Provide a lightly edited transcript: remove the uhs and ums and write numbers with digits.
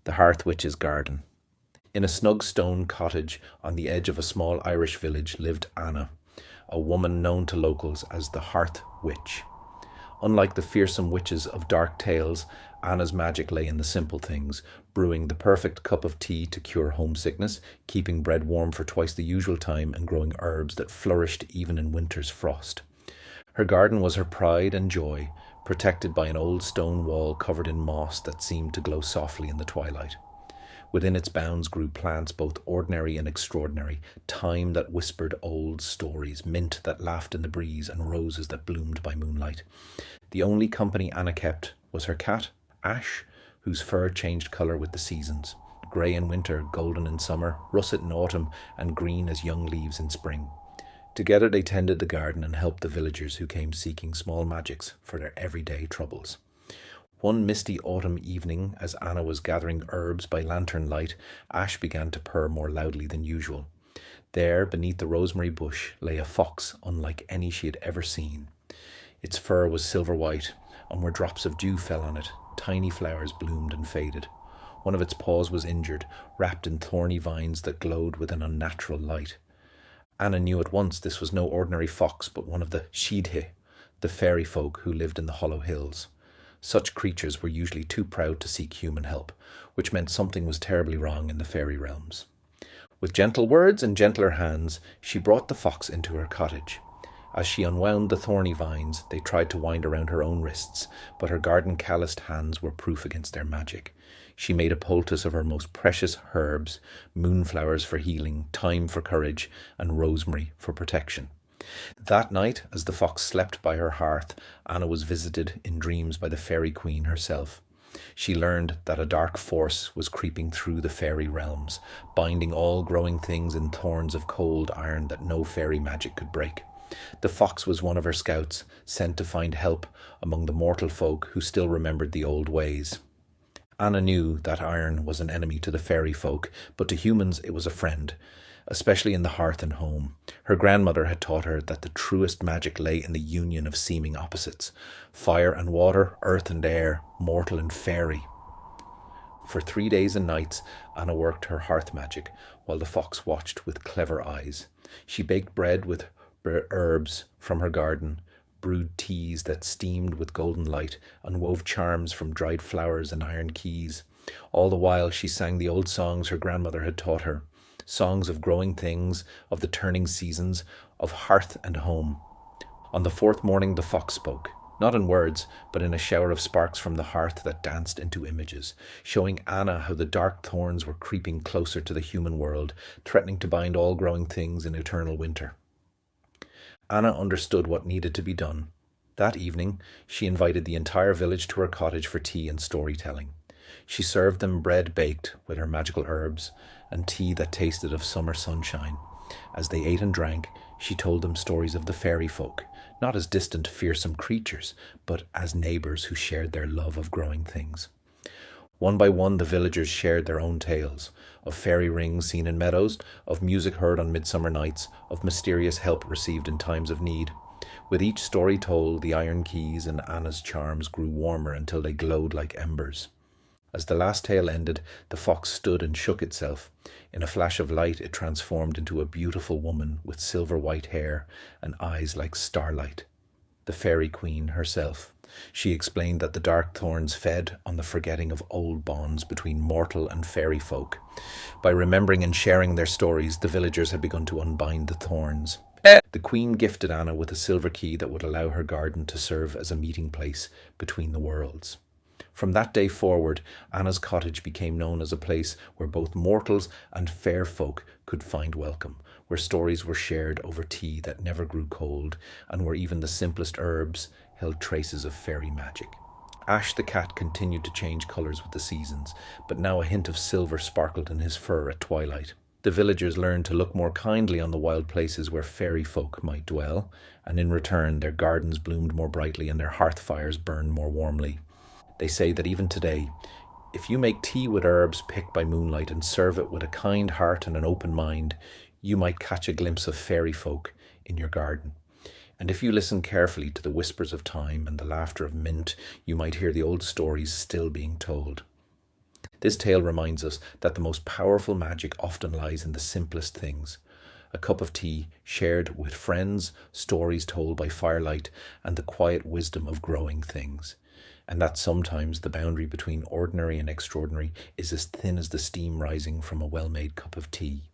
the Hearth Witch's garden. In a snug stone cottage on the edge of a small Irish village lived Anna, a woman known to locals as the Hearth Witch. Unlike the fearsome witches of dark tales, Anna's magic lay in the simple things: brewing the perfect cup of tea to cure homesickness, keeping bread warm for twice the usual time, and growing herbs that flourished even in winter's frost. Her garden was her pride and joy, protected by an old stone wall covered in moss that seemed to glow softly in the twilight. Within its bounds grew plants both ordinary and extraordinary, thyme that whispered old stories, mint that laughed in the breeze, and roses that bloomed by moonlight. The only company Anna kept was her cat, Ash, whose fur changed colour with the seasons, grey in winter, golden in summer, russet in autumn, and green as young leaves in spring. Together they tended the garden and helped the villagers who came seeking small magics for their everyday troubles. One misty autumn evening, as Anna was gathering herbs by lantern light, Ash began to purr more loudly than usual. There, beneath the rosemary bush, lay a fox unlike any she had ever seen. Its fur was silver white, and where drops of dew fell on it, tiny flowers bloomed and faded. One of its paws was injured, wrapped in thorny vines that glowed with an unnatural light. Anna knew at once this was no ordinary fox, but one of the Sidhe, the fairy folk who lived in the hollow hills. Such creatures were usually too proud to seek human help, which meant something was terribly wrong in the fairy realms. With gentle words and gentler hands, she brought the fox into her cottage. As she unwound the thorny vines, they tried to wind around her own wrists, but her garden-calloused hands were proof against their magic. She made a poultice of her most precious herbs: moonflowers for healing, thyme for courage, and rosemary for protection. That night, as the fox slept by her hearth, Anna was visited in dreams by the fairy queen herself. She learned that a dark force was creeping through the fairy realms, binding all growing things in thorns of cold iron that no fairy magic could break. The fox was one of her scouts, sent to find help among the mortal folk who still remembered the old ways. Anna knew that iron was an enemy to the fairy folk, but to humans it was a friend, especially in the hearth and home. Her grandmother had taught her that the truest magic lay in the union of seeming opposites: fire and water, earth and air, mortal and fairy. For 3 days and nights, Anna worked her hearth magic, while the fox watched with clever eyes. She baked bread with herbs from her garden, brewed teas that steamed with golden light, and wove charms from dried flowers and iron keys. All the while she sang the old songs her grandmother had taught her, songs of growing things, of the turning seasons, of hearth and home. On the 4th morning the fox spoke, not in words, but in a shower of sparks from the hearth that danced into images, showing Anna how the dark thorns were creeping closer to the human world, threatening to bind all growing things in eternal winter. Anna understood what needed to be done. That evening, she invited the entire village to her cottage for tea and storytelling. She served them bread baked with her magical herbs, and tea that tasted of summer sunshine. As they ate and drank, she told them stories of the fairy folk, not as distant, fearsome creatures, but as neighbours who shared their love of growing things. One by one the villagers shared their own tales, of fairy rings seen in meadows, of music heard on midsummer nights, of mysterious help received in times of need. With each story told, the iron keys and Anna's charms grew warmer until they glowed like embers. As the last tale ended, the fox stood and shook itself. In a flash of light it transformed into a beautiful woman with silver white hair and eyes like starlight, the fairy queen herself. She explained that the dark thorns fed on the forgetting of old bonds between mortal and fairy folk. By remembering and sharing their stories, the villagers had begun to unbind the thorns. The queen gifted Anna with a silver key that would allow her garden to serve as a meeting place between the worlds. From that day forward, Anna's cottage became known as a place where both mortals and fair folk could find welcome, where stories were shared over tea that never grew cold, and where even the simplest herbs held traces of fairy magic. Ash the cat continued to change colours with the seasons, but now a hint of silver sparkled in his fur at twilight. The villagers learned to look more kindly on the wild places where fairy folk might dwell, and in return their gardens bloomed more brightly and their hearth fires burned more warmly. They say that even today, if you make tea with herbs picked by moonlight and serve it with a kind heart and an open mind, you might catch a glimpse of fairy folk in your garden. And if you listen carefully to the whispers of time and the laughter of mint, you might hear the old stories still being told. This tale reminds us that the most powerful magic often lies in the simplest things. A cup of tea shared with friends, stories told by firelight, and the quiet wisdom of growing things. And that sometimes the boundary between ordinary and extraordinary is as thin as the steam rising from a well-made cup of tea.